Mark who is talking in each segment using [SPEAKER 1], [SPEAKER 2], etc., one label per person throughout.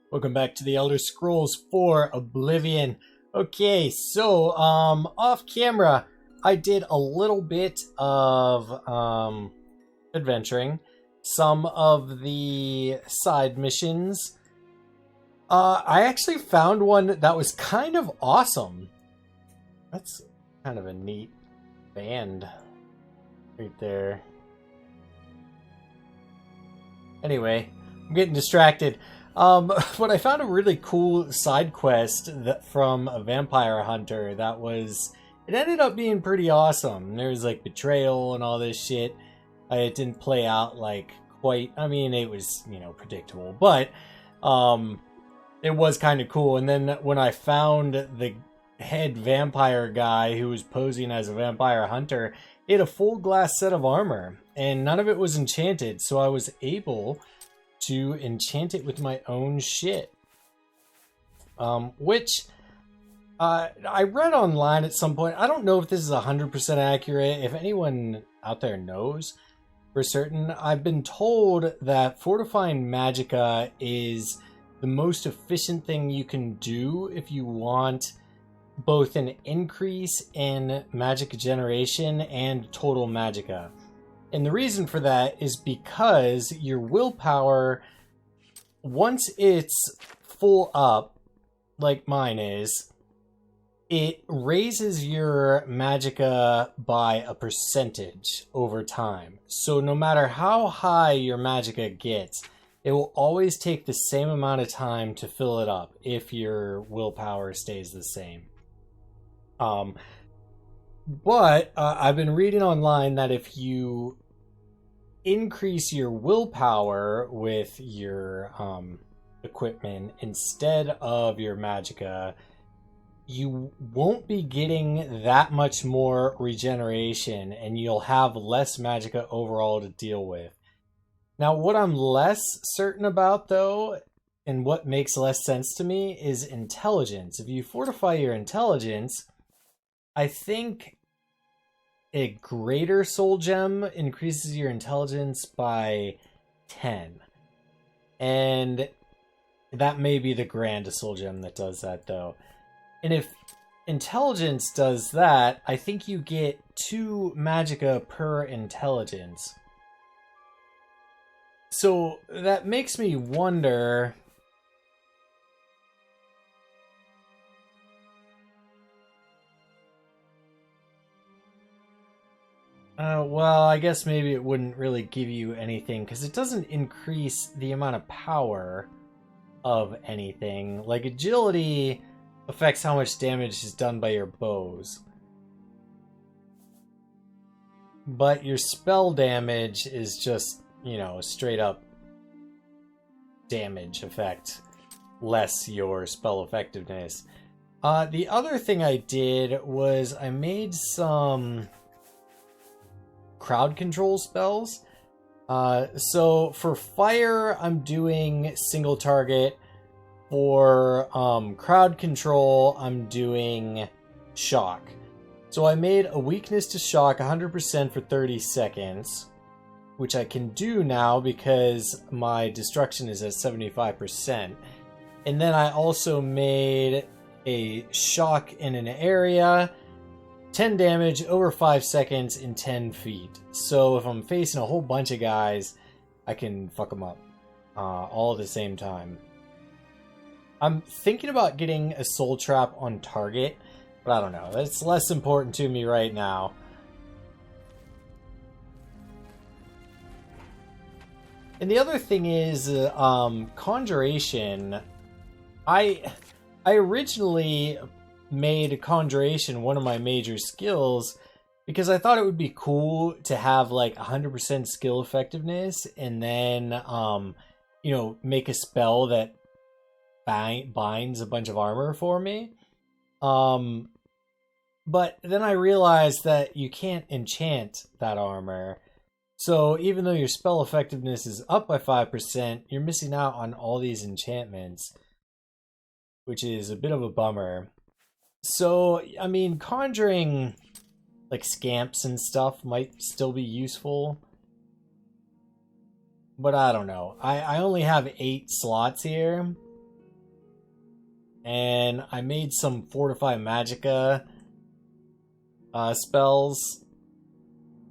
[SPEAKER 1] Welcome back to the Elder Scrolls 4 Oblivion. Okay, so off camera I did a little bit of adventuring, some of the side missions. I actually found one that was kind of awesome. That's kind of a neat band right there. Anyway, I'm getting distracted. But I found a really cool side quest from a vampire hunter that it ended up being pretty awesome. There was like betrayal and all this shit. It didn't play out like quite, I mean, it was, predictable, but it was kind of cool. And then when I found the head vampire guy who was posing as a vampire hunter, he had a full glass set of armor and none of it was enchanted, so I was able to enchant it with my own shit. Which I read online at some point. I don't know if this is 100% accurate. If anyone out there knows for certain, I've been told that fortifying magicka is the most efficient thing you can do if you want both an increase in magic generation and total magicka. And the reason for that is because your willpower, once it's full up, like mine is, it raises your magicka by a percentage over time. So no matter how high your magicka gets, it will always take the same amount of time to fill it up if your willpower stays the same. But I've been reading online that if you increase your willpower with your equipment instead of your magicka, you won't be getting that much more regeneration and you'll have less magicka overall to deal with. Now, what I'm less certain about, though, and what makes less sense to me, is intelligence. If you fortify your intelligence, I think a greater soul gem increases your intelligence by 10. And that may be the grand soul gem that does that, though. And if intelligence does that, I think you get 2 magicka per intelligence. So that makes me wonder, well, I guess maybe it wouldn't really give you anything because it doesn't increase the amount of power of anything. Like agility affects how much damage is done by your bows, but your spell damage is just, straight up damage effect, less your spell effectiveness. The other thing I did was I made some crowd control spells. So for fire, I'm doing single target. For crowd control, I'm doing shock. So I made a weakness to shock 100% for 30 seconds, which I can do now because my destruction is at 75%. And then I also made a shock in an area, 10 damage over 5 seconds in 10 feet. So if I'm facing a whole bunch of guys, I can fuck them up all at the same time. I'm thinking about getting a soul trap on target, but I don't know. That's less important to me right now. And the other thing is conjuration. I originally made conjuration one of my major skills because I thought it would be cool to have like 100% skill effectiveness and then make a spell that binds a bunch of armor for me. But then I realized that you can't enchant that armor. So even though your spell effectiveness is up by 5%, you're missing out on all these enchantments, which is a bit of a bummer. So, I mean, conjuring like scamps and stuff might still be useful. But I don't know. I only have 8 slots here. and I made some Fortify Magicka spells,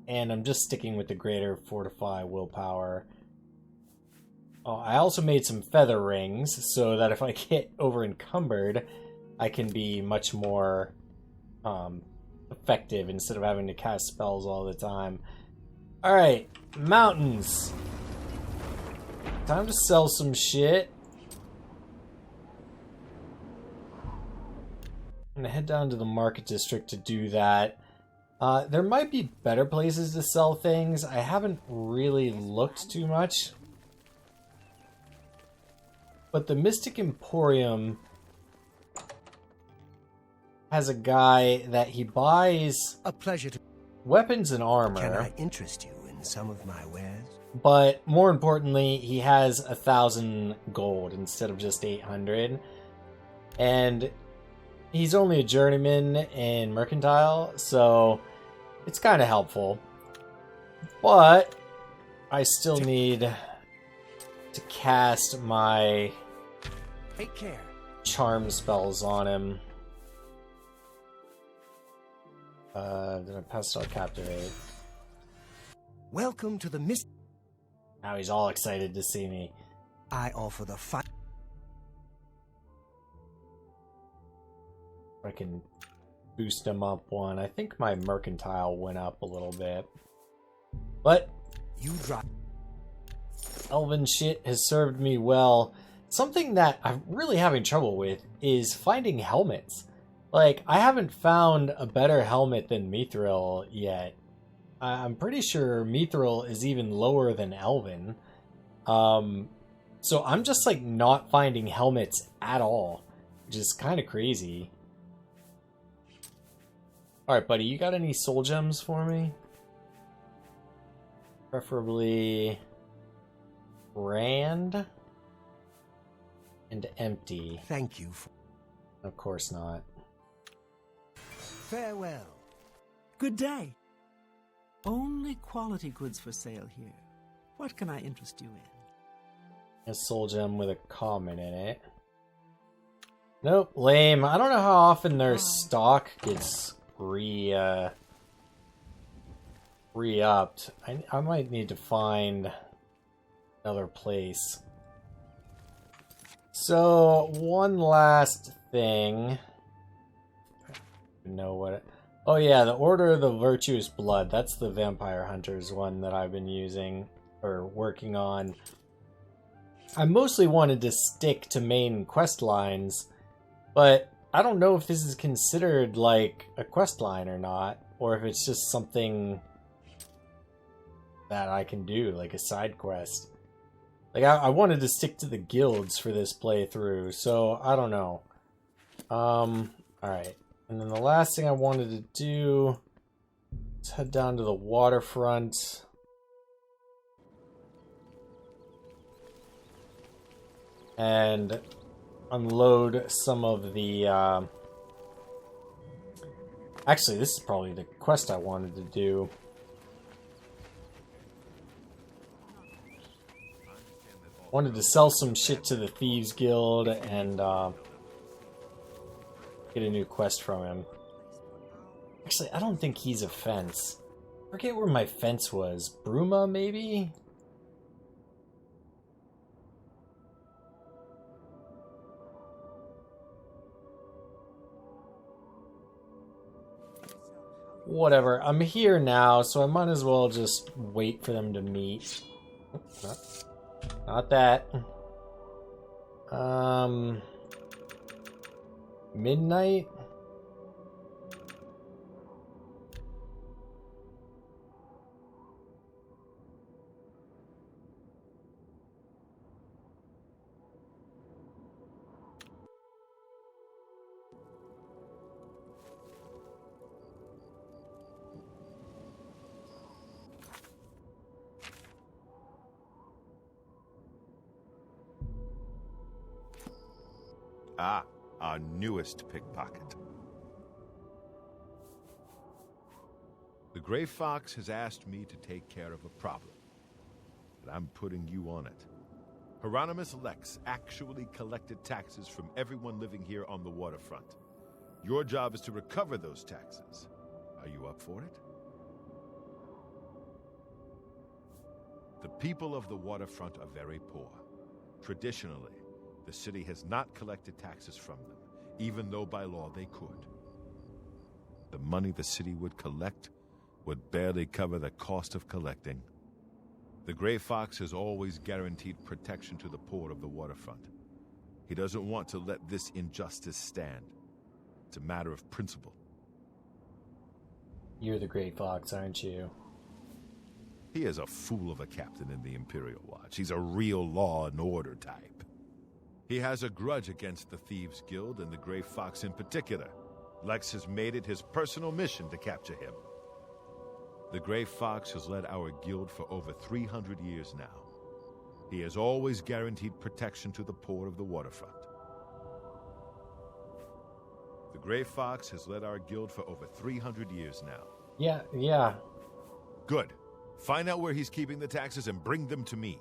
[SPEAKER 1] and I'm just sticking with the greater Fortify Willpower. Oh, I also made some feather rings so that if I get over encumbered, I can be much more effective instead of having to cast spells all the time. Alright, mountains. Time to sell some shit. I'm gonna head down to the market district to do that. There might be better places to sell things. I haven't really looked too much. But the Mystic Emporium has a guy that he buys
[SPEAKER 2] a pleasure to
[SPEAKER 1] weapons and armor.
[SPEAKER 2] Can I interest you in some of my wares?
[SPEAKER 1] But more importantly, he has 1,000 gold instead of just 800. And he's only a journeyman in Mercantile, so it's kind of helpful. But I still need to cast my
[SPEAKER 2] Take care.
[SPEAKER 1] Charm spells on him. Did I pass out Captivate?
[SPEAKER 2] Welcome to the Mist.
[SPEAKER 1] Now he's all excited to see me.
[SPEAKER 2] I offer the fight.
[SPEAKER 1] I can boost him up one. I think my Mercantile went up a little bit. But
[SPEAKER 2] You drop.
[SPEAKER 1] Elven shit has served me well. Something that I'm really having trouble with is finding helmets. Like, I haven't found a better helmet than Mithril yet. I'm pretty sure Mithril is even lower than Elven. So I'm just, like, not finding helmets at all. Which is kind of crazy. Alright, buddy, you got any soul gems for me? Preferably Rand and empty.
[SPEAKER 2] Thank you for.
[SPEAKER 1] Of course not.
[SPEAKER 2] Farewell.
[SPEAKER 3] Good day. Only quality goods for sale here. What can I interest you in?
[SPEAKER 1] A soul gem with a comment in it. Nope, lame. I don't know how often their stock gets re-upped. I might need to find another place. So, one last thing. Know what oh yeah, the Order of the Virtuous Blood. That's the Vampire Hunters one that I've been using or working on. I mostly wanted to stick to main quest lines, but I don't know if this is considered like a quest line or not, or if it's just something that I can do, like a side quest. Like, I wanted to stick to the guilds for this playthrough, so I don't know. Alright. And then the last thing I wanted to do is head down to the waterfront. And unload some of the, Actually, this is probably the quest I wanted to do. Wanted to sell some shit to the Thieves Guild and get a new quest from him. Actually, I don't think he's a fence. I forget where my fence was. Bruma, maybe? Whatever. I'm here now, so I might as well just wait for them to meet. Not that. Midnight?
[SPEAKER 4] Ah, our newest pickpocket. The Gray Fox has asked me to take care of a problem, and I'm putting you on it. Hieronymus Lex actually collected taxes from everyone living here on the waterfront. Your job is to recover those taxes. Are you up for it? The people of the waterfront are very poor. Traditionally, the city has not collected taxes from them, even though by law they could. The money the city would collect would barely cover the cost of collecting. The Gray Fox has always guaranteed protection to the poor of the waterfront. He doesn't want to let this injustice stand. It's a matter of principle.
[SPEAKER 1] You're the Great Fox, aren't you?
[SPEAKER 4] He is a fool of a captain in the Imperial Watch. He's a real law and order type. He has a grudge against the Thieves Guild and the Gray Fox in particular. Lex has made it his personal mission to capture him. The Gray Fox has led our guild for over 300 years now. He has always guaranteed protection to the poor of the waterfront. The Gray Fox has led our guild for over 300 years now.
[SPEAKER 1] Yeah.
[SPEAKER 4] Good. Find out where he's keeping the taxes and bring them to me.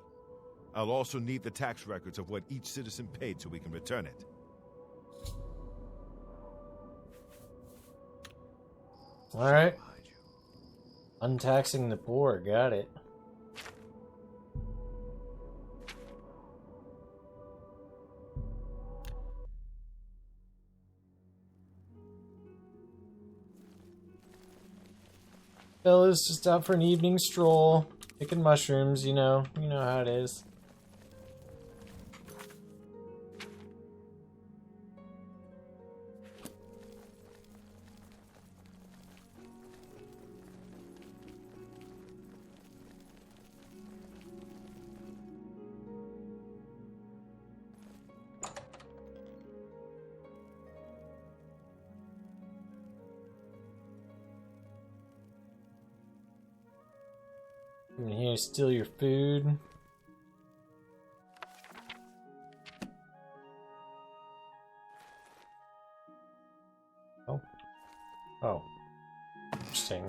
[SPEAKER 4] I'll also need the tax records of what each citizen paid so we can return it.
[SPEAKER 1] Alright. Untaxing the poor, got it. Fellas, just out for an evening stroll, picking mushrooms, you know how it is. Come in here, steal your food. Oh. Interesting.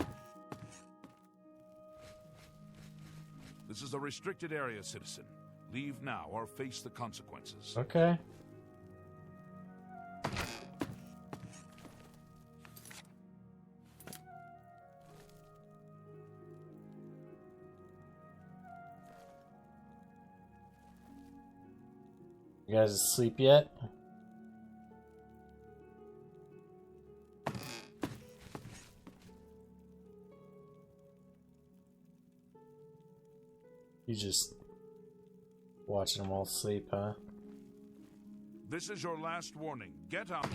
[SPEAKER 5] This is a restricted area, citizen. Leave now or face the consequences.
[SPEAKER 1] Okay. You guys asleep yet? You just watching them all sleep, huh?
[SPEAKER 5] This is your last warning. Get up.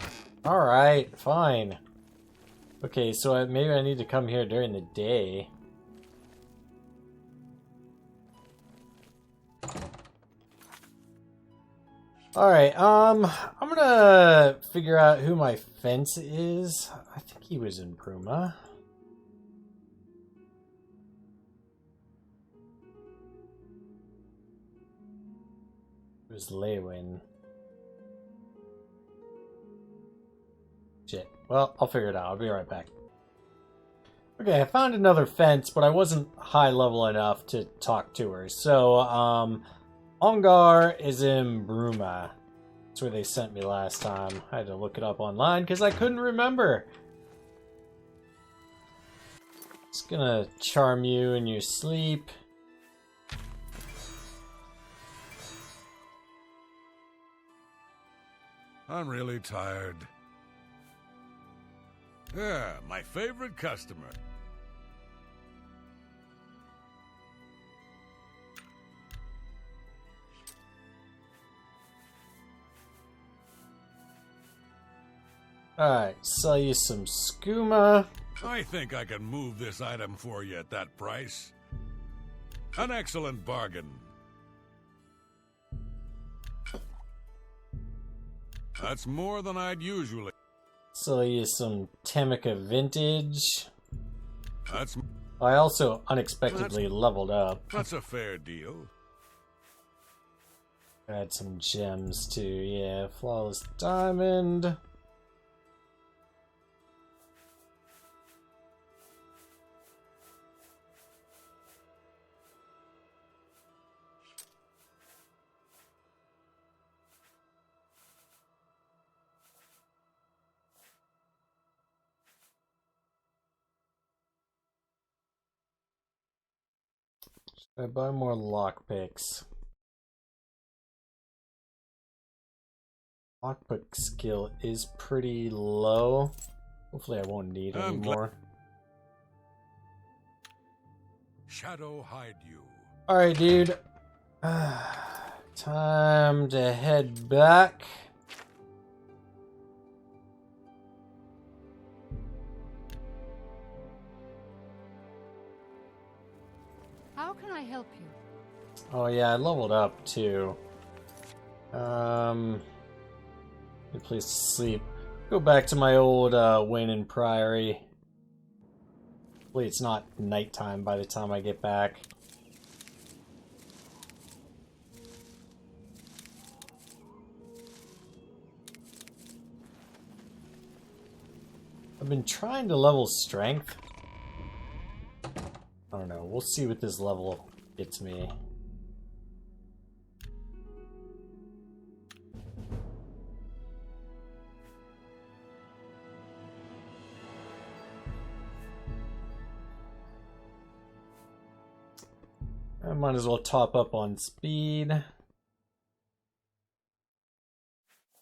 [SPEAKER 1] Alright, fine. Okay, so maybe I need to come here during the day. Alright, I'm gonna figure out who my fence is. I think he was in Bruma. It was Lewin. Shit. Well, I'll figure it out. I'll be right back. Okay, I found another fence, but I wasn't high level enough to talk to her. So, Ongar is in Bruma. That's where they sent me last time. I had to look it up online because I couldn't remember. It's gonna charm you in your sleep.
[SPEAKER 6] I'm really tired. Yeah, my favorite customer.
[SPEAKER 1] Alright, sell you some skooma.
[SPEAKER 6] I think I can move this item for you at that price. An excellent bargain. That's more than I'd usually.
[SPEAKER 1] Sell you some Tamica vintage.
[SPEAKER 6] That's
[SPEAKER 1] I also unexpectedly leveled up.
[SPEAKER 6] that's a fair deal.
[SPEAKER 1] Add some gems too, yeah. Flawless diamond. I buy more lockpicks. Lockpick skill is pretty low. Hopefully I won't need any more.
[SPEAKER 6] Shadow hide you.
[SPEAKER 1] Alright, dude. Time to head back.
[SPEAKER 7] How can I help you?
[SPEAKER 1] Oh yeah, I leveled up too. Good place to sleep. Go back to my old Wayne and Priory. Hopefully it's not nighttime by the time I get back. I've been trying to level strength. I don't know, we'll see what this level gets me. I might as well top up on speed. I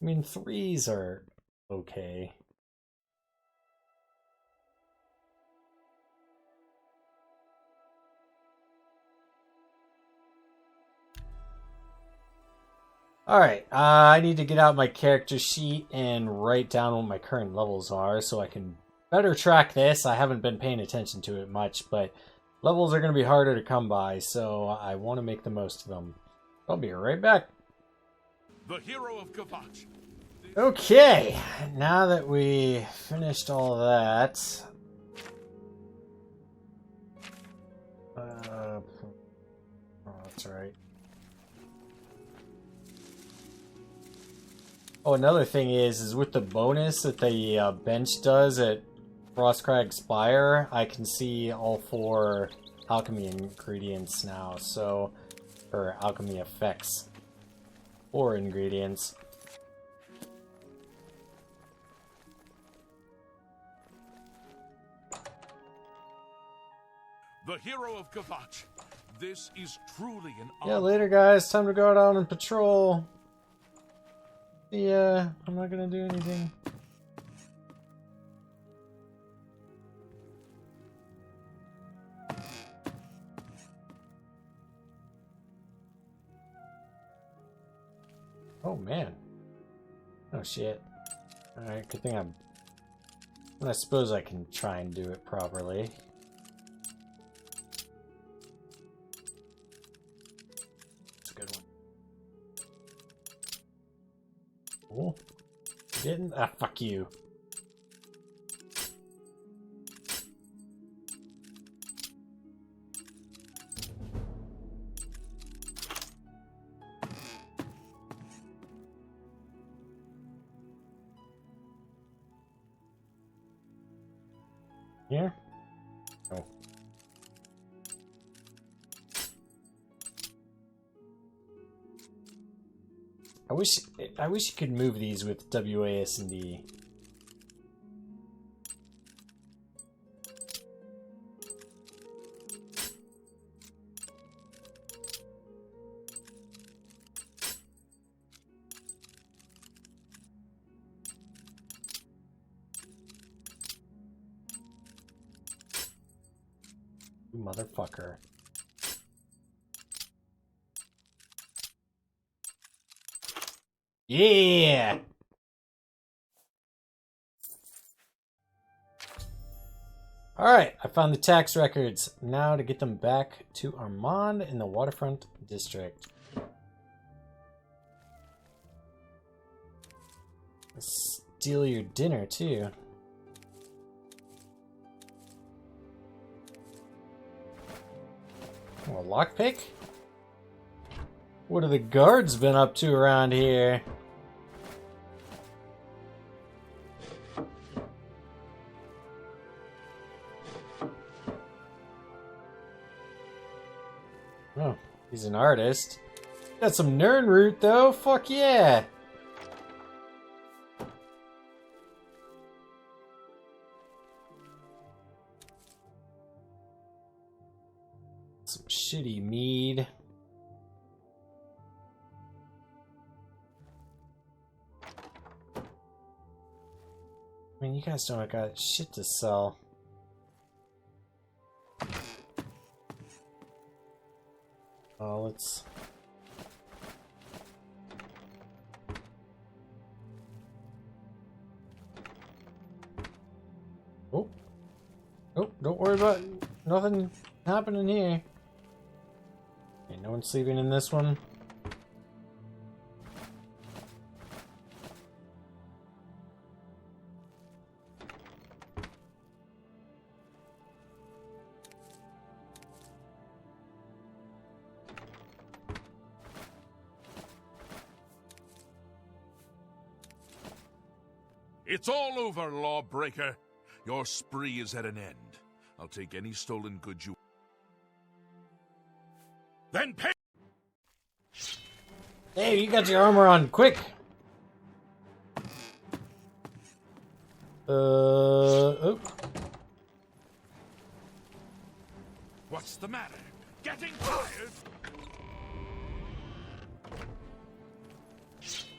[SPEAKER 1] mean, 3s are okay. Alright, I need to get out my character sheet and write down what my current levels are so I can better track this. I haven't been paying attention to it much, but levels are going to be harder to come by, so I want to make the most of them. I'll be right back.
[SPEAKER 5] The hero of Kavach.
[SPEAKER 1] Okay, now that we finished all that... oh, that's right. Oh, another thing is with the bonus that the bench does at Frostcrag Spire, I can see all 4 alchemy ingredients now, so... or alchemy effects. 4 ingredients.
[SPEAKER 5] The hero of Kavach. This is truly an
[SPEAKER 1] Yeah,
[SPEAKER 5] honor.
[SPEAKER 1] later guys, time to go out on patrol. Yeah, I'm not gonna do anything. Oh man. Oh shit. Alright, good thing I suppose I can try and do it properly. It's a good one. Cool. Getting fuck you. Here? Oh. I wish you could move these with WASD. You motherfucker. Yeah! Alright, I found the tax records. Now to get them back to Armand in the Waterfront District. Steal your dinner, too. Oh, a lockpick? What have the guards been up to around here? Oh, he's an artist. Got some Nern root though, fuck yeah! Some shitty mead. I mean, you guys don't got shit to sell. Let's... Oh. Oh, don't worry about nothing happening here. Okay, no one's sleeping in this one.
[SPEAKER 5] It's all over, lawbreaker. Your spree is at an end. I'll take any stolen goods you... Then pay...
[SPEAKER 1] Hey, you got your armor on, quick! Oh.
[SPEAKER 5] What's the matter? Getting tired?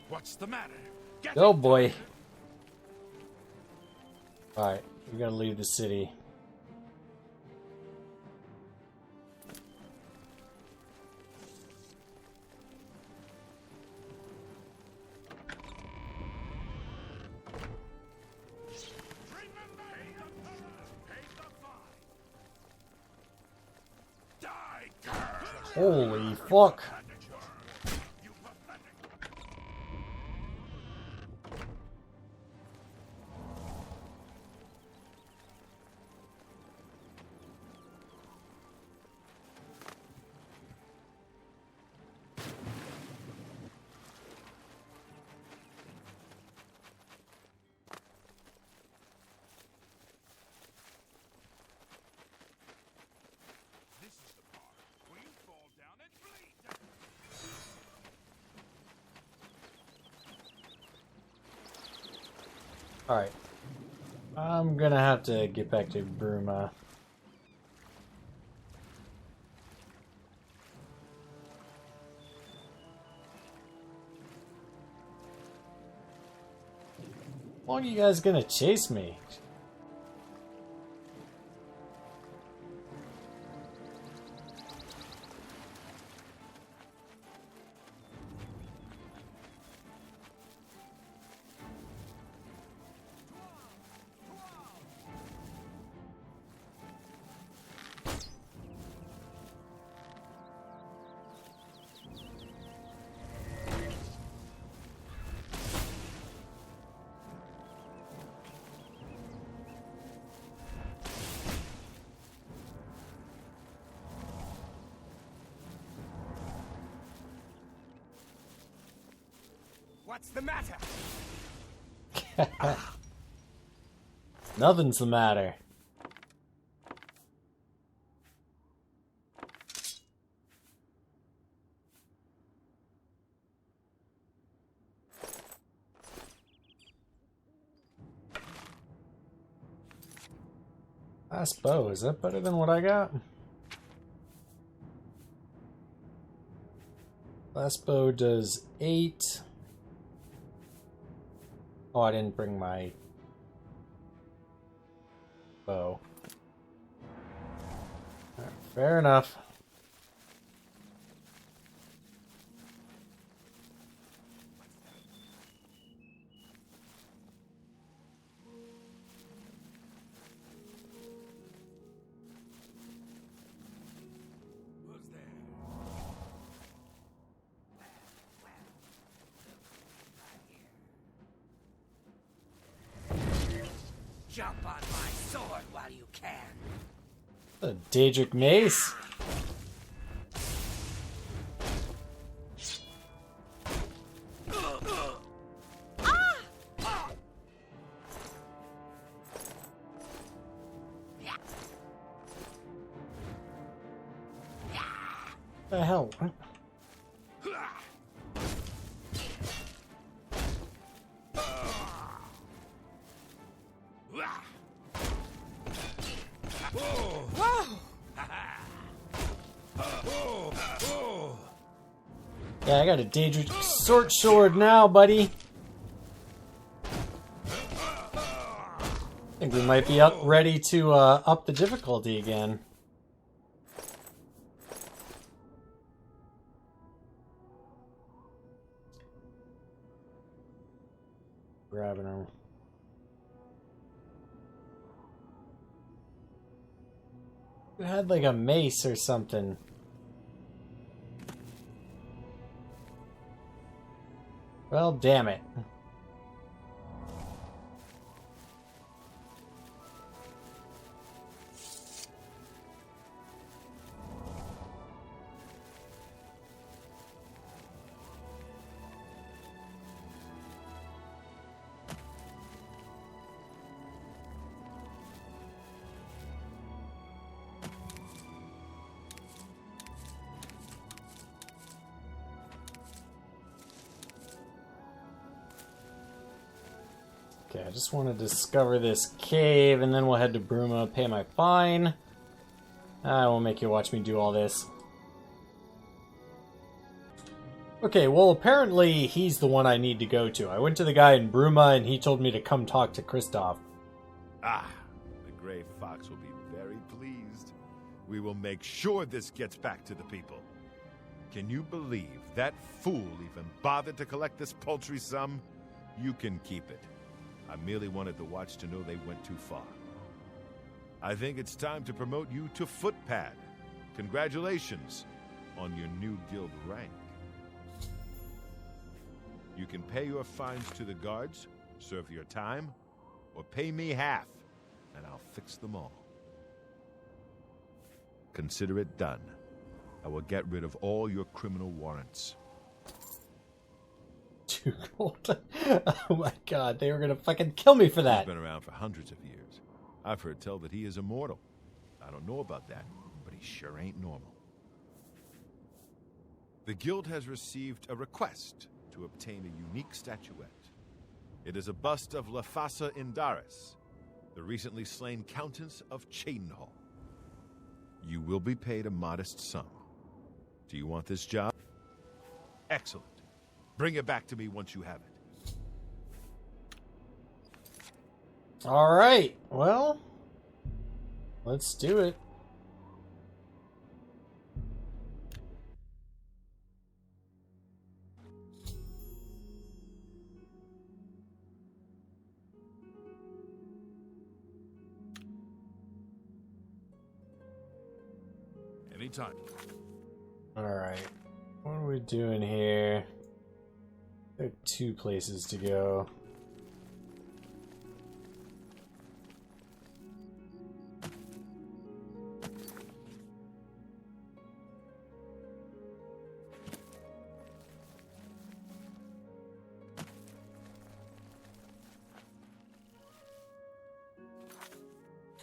[SPEAKER 5] What's the matter? Getting
[SPEAKER 1] Oh boy.
[SPEAKER 5] tired?
[SPEAKER 1] Alright, we gotta leave the city. Holy fuck. Alright. I'm gonna have to get back to Bruma. How long are you guys gonna chase me?
[SPEAKER 2] What's the matter?
[SPEAKER 1] Nothing's the matter. Last bow, is that better than what I got? Last bow does 8. Oh, I didn't bring my bow. Alright, fair enough.
[SPEAKER 2] Jump on my sword while you can.
[SPEAKER 1] A Daedric mace. The hell? Yeah, I got a Daedric short sword now, buddy. I think we might be ready to up the difficulty again. Grabbing him. Who had like a mace or something? Well, damn it. Okay, I just want to discover this cave, and then we'll head to Bruma, pay my fine. I won't make you watch me do all this. Okay, well, apparently he's the one I need to go to. I went to the guy in Bruma, and he told me to come talk to Kristoff.
[SPEAKER 4] Ah, the Grey Fox will be very pleased. We will make sure this gets back to the people. Can you believe that fool even bothered to collect this paltry sum? You can keep it. I merely wanted the Watch to know they went too far. I think it's time to promote you to Footpad. Congratulations on your new guild rank. You can pay your fines to the guards, serve your time, or pay me half, and I'll fix them all. Consider it done. I will get rid of all your criminal warrants.
[SPEAKER 1] 2 gold. Oh my god, they were gonna fucking kill me for that.
[SPEAKER 4] He's been around for hundreds of years. I've heard tell that he is immortal. I don't know about that, but he sure ain't normal. The guild has received a request to obtain a unique statuette. It is a bust of Lafasa Indaris, the recently slain Countess of Cheydinhal. You will be paid a modest sum. Do you want this job? Excellent. Bring it back to me once you have it.
[SPEAKER 1] Alright, well, let's do it.
[SPEAKER 5] Anytime.
[SPEAKER 1] Alright, what are we doing here? There are 2 places to go.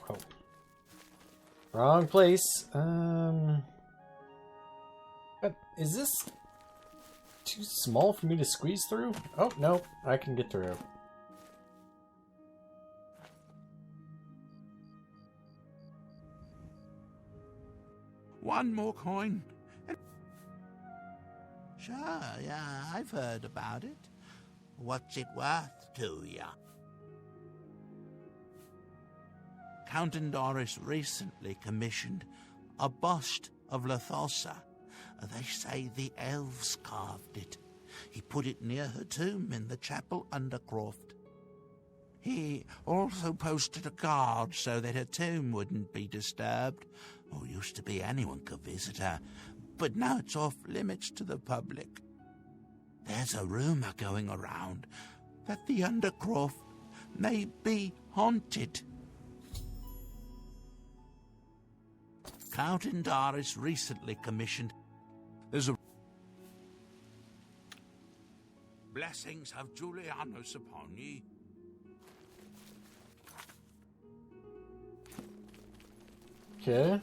[SPEAKER 1] Oh. Wrong place. Is this too small for me to squeeze through? Oh, no, I can get through.
[SPEAKER 2] One more coin.
[SPEAKER 8] Sure, yeah, I've heard about it. What's it worth to ya? Count Doris recently commissioned a bust of Lathosa. They say the elves carved it. He put it near her tomb in the chapel Undercroft. He also posted a guard so that her tomb wouldn't be disturbed. Used to be anyone could visit her, but now it's off limits to the public. There's a rumor going around that the Undercroft may be haunted. Count Indaris recently commissioned. There's a blessings of Julianus upon ye.
[SPEAKER 1] Okay.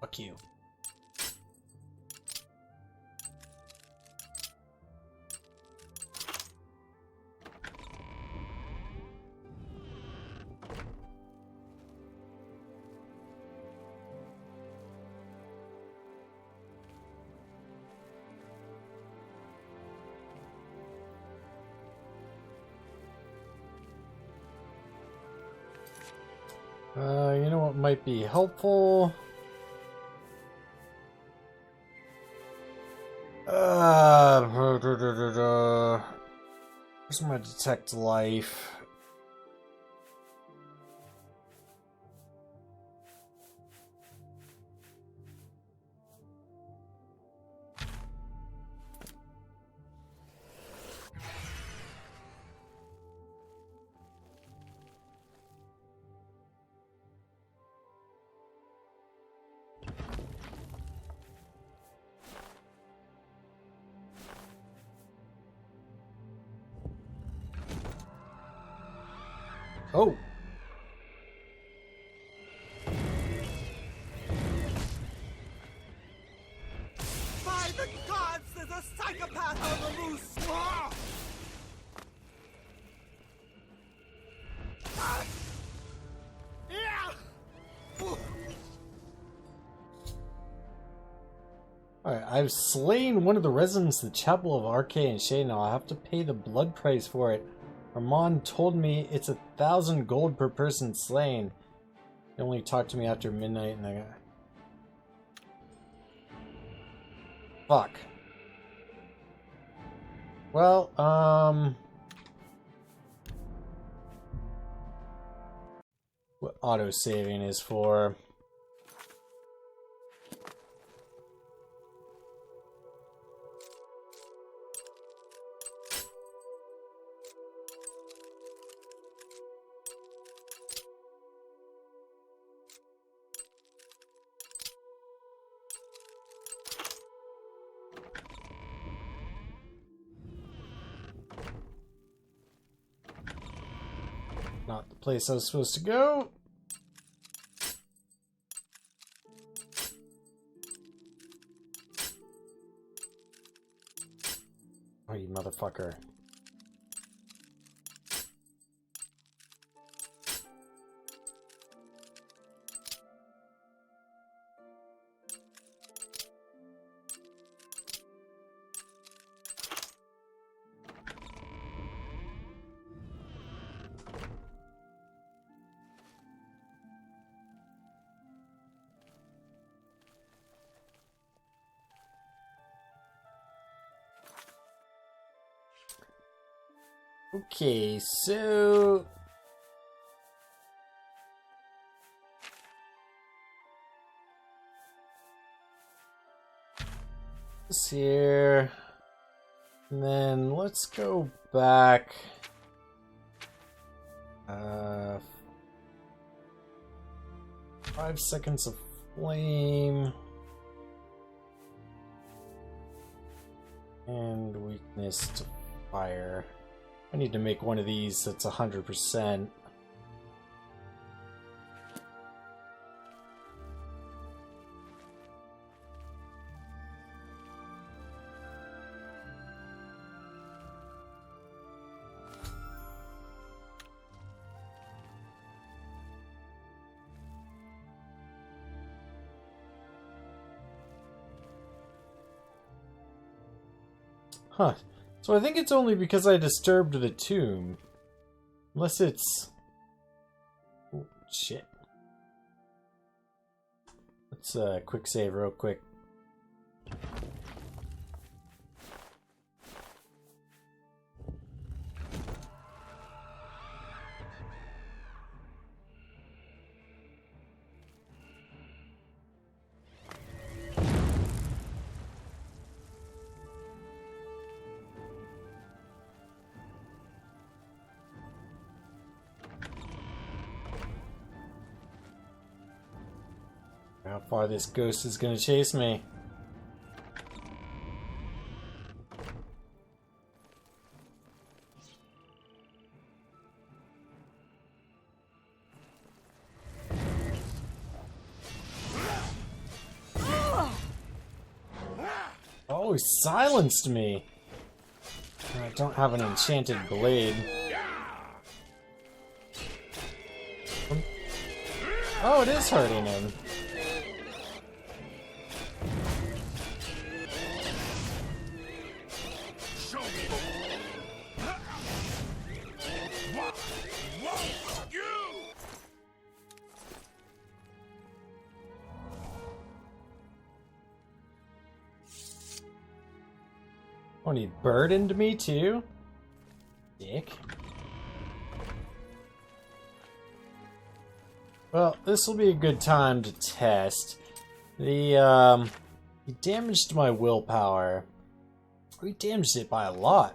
[SPEAKER 1] Fuck you. You know what might be helpful? Where's my detect life? Oh!
[SPEAKER 3] By the gods, there's a psychopath on the loose!
[SPEAKER 1] Alright, I've slain one of the residents of the Chapel of Arcane Shade. Now I have to pay the blood price for it. Armand told me it's 1,000 gold per person slain. He only talked to me after midnight and I got... Fuck. Well, what auto-saving is for... Not the place I was supposed to go. Oh, you motherfucker. Okay, so... this here. And then let's go back. 5 seconds of flame. And weakness to fire. I need to make one of these that's 100%. Huh. So I think it's only because I disturbed the tomb. Unless it's... oh, shit. Let's quick save real quick. How far this ghost is gonna chase me. Oh, he silenced me. I don't have an enchanted blade. Oh, it is hurting him. Oh, and he burdened me too? Dick. Well, this will be a good time to test. He damaged my willpower. He damaged it by a lot.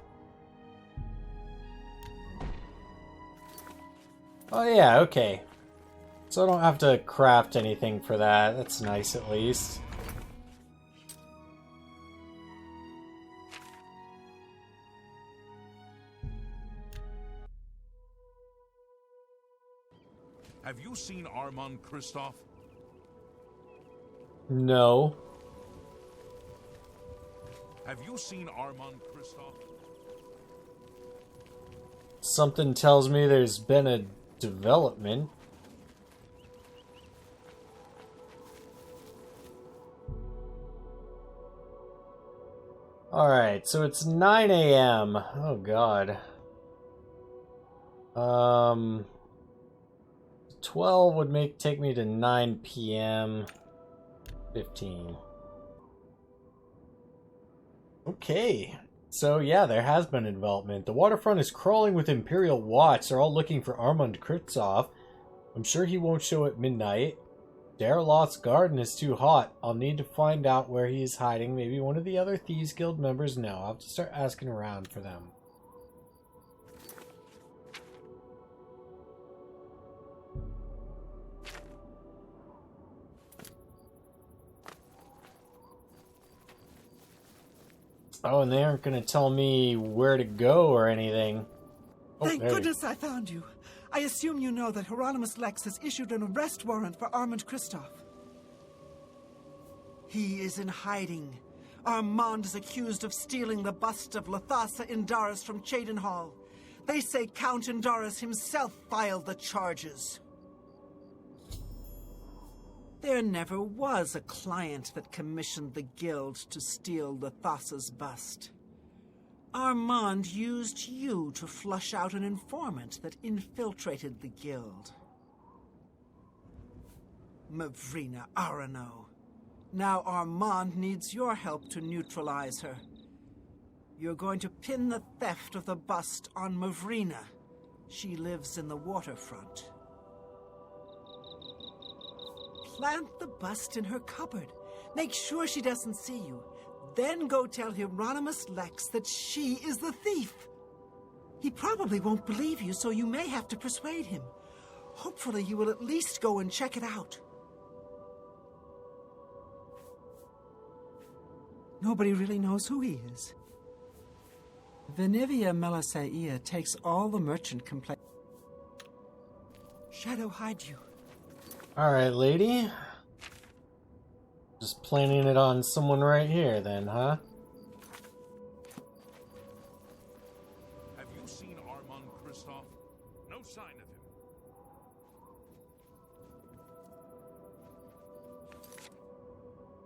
[SPEAKER 1] Oh yeah, okay. So I don't have to craft anything for that. That's nice at least.
[SPEAKER 5] Have you seen Armand Kristoff?
[SPEAKER 1] No.
[SPEAKER 5] Have you seen Armand Kristoff?
[SPEAKER 1] Something tells me there's been a development. Alright, so it's 9 a.m. Oh god. 12 would take me to 9 p.m. 15. Okay. So yeah, there has been a development. The waterfront is crawling with Imperial Watch. They're all looking for Armand Kristoff. I'm sure he won't show at midnight. Darelot's garden is too hot. I'll need to find out where he is hiding. Maybe one of the other Thieves Guild members know. I'll have to start asking around for them. Oh, and they aren't going to tell me where to go or anything. Oh,
[SPEAKER 3] Thank goodness I found you. I assume you know that Hieronymus Lex has issued an arrest warrant for Armand Kristoff. He is in hiding. Armand is accused of stealing the bust of Lothasa Indaris from Cheydinhal. They say Count Indaris himself filed the charges. There never was a client that commissioned the guild to steal Lothasa's bust. Armand used you to flush out an informant that infiltrated the guild. Mavrina Arano. Now Armand needs your help to neutralize her. You're going to pin the theft of the bust on Mavrina. She lives in the waterfront. Plant the bust in her cupboard. Make sure she doesn't see you. Then go tell Hieronymus Lex that she is the thief. He probably won't believe you, so you may have to persuade him. Hopefully he will at least go and check it out. Nobody really knows who he is. Venivia Melisaea takes all the merchant complaints. Shadow hide you.
[SPEAKER 1] Alright, lady. Just planning it on someone right here then, huh?
[SPEAKER 5] Have you seen Armand Kristoff? No sign of him.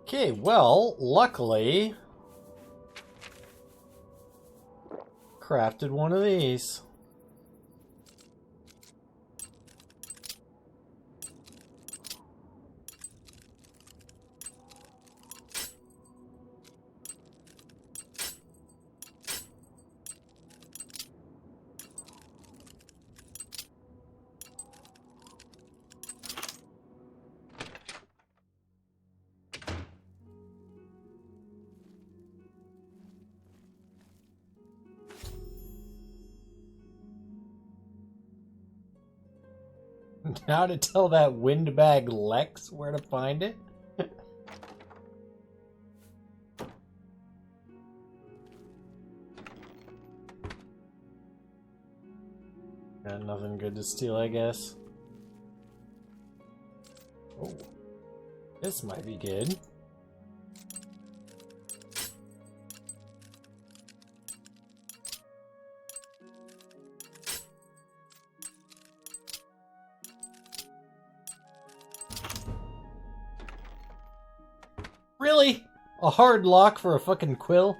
[SPEAKER 1] Okay, well, luckily, crafted one of these. Now to tell that windbag Lex where to find it? Got nothing good to steal, I guess. Oh, this might be good. A hard lock for a fucking quill?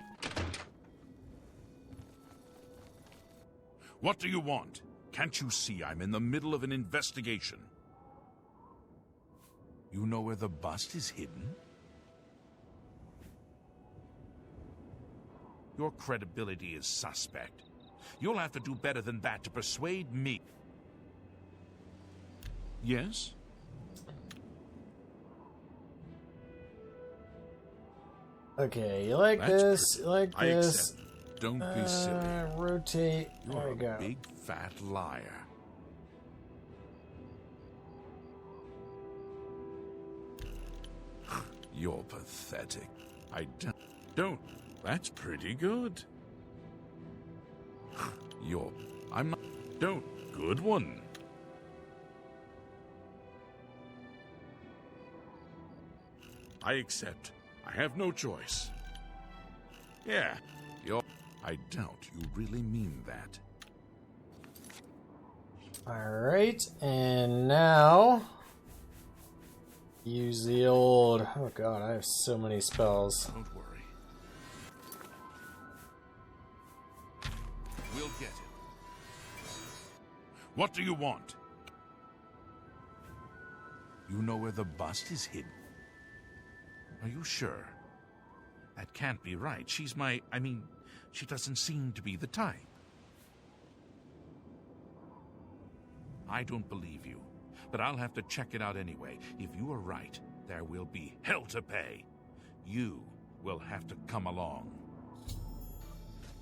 [SPEAKER 5] What do you want? Can't you see I'm in the middle of an investigation? You know where the bust is hidden? Your credibility is suspect. You'll have to do better than that to persuade me. Yes?
[SPEAKER 1] Okay, you like
[SPEAKER 5] That's
[SPEAKER 1] this, you like
[SPEAKER 5] I
[SPEAKER 1] this.
[SPEAKER 5] accept. Don't be silly.
[SPEAKER 1] Rotate. There
[SPEAKER 5] You're
[SPEAKER 1] we go.
[SPEAKER 5] a big fat liar. You're pathetic. I don't. That's pretty good. I'm not. Don't. Good one. I accept. I have no choice. Yeah. I doubt you really mean that.
[SPEAKER 1] Alright, and now use the old... Oh god, I have so many spells.
[SPEAKER 5] Don't worry. We'll get it. What do you want? You know where the bust is hidden? Are you sure? That can't be right. She's she doesn't seem to be the type. I don't believe you, but I'll have to check it out anyway. If you are right, there will be hell to pay. You will have to come along.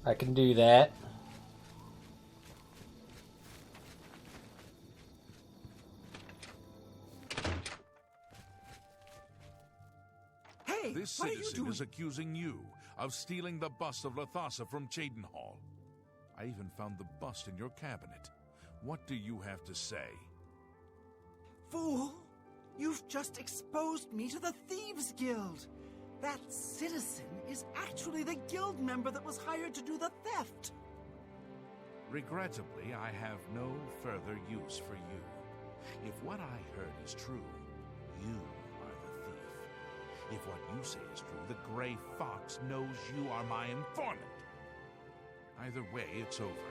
[SPEAKER 1] I can do that.
[SPEAKER 3] Hey,
[SPEAKER 5] This
[SPEAKER 3] what are you
[SPEAKER 5] citizen
[SPEAKER 3] doing?
[SPEAKER 5] is accusing you of stealing the bust of Lathasa from Cheydinhal. I even found the bust in your cabinet. What do you have to say?
[SPEAKER 3] Fool! You've just exposed me to the Thieves Guild. That citizen is actually the guild member that was hired to do the theft.
[SPEAKER 5] Regrettably, I have no further use for you. If what I heard is true, you are the thief. If what you say is true, the Grey Fox knows you are my informant. Either way, it's over.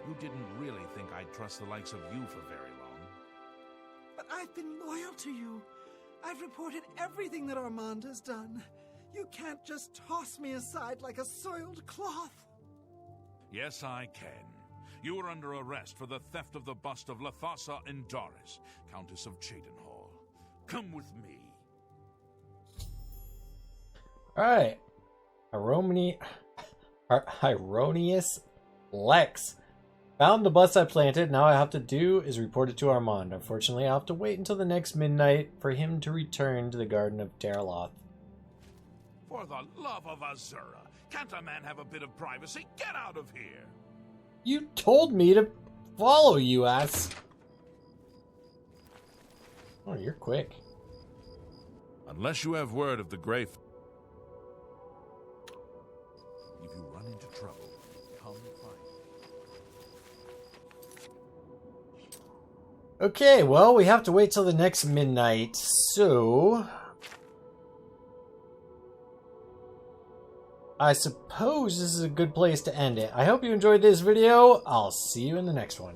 [SPEAKER 5] You didn't really think I'd trust the likes of you for very long.
[SPEAKER 3] But I've been loyal to you. I've reported everything that Armand has done. You can't just toss me aside like a soiled cloth.
[SPEAKER 5] Yes, I can. You are under arrest for the theft of the bust of Lathasa Indaris, Countess of Cheydinhal. Come with me.
[SPEAKER 1] Alright. Ironious Lex. Found the bust I planted. Now I have to do is report it to Armand. Unfortunately, I'll have to wait until the next midnight for him to return to the Garden of Teraloth.
[SPEAKER 5] For the love of Azura, can't a man have a bit of privacy? Get out of here!
[SPEAKER 1] You told me to follow you, ass. Oh, you're quick.
[SPEAKER 5] Unless you have word of the Grey... If you run into trouble, come find me.
[SPEAKER 1] Okay, well, we have to wait till the next midnight, so... I suppose this is a good place to end it. I hope you enjoyed this video. I'll see you in the next one.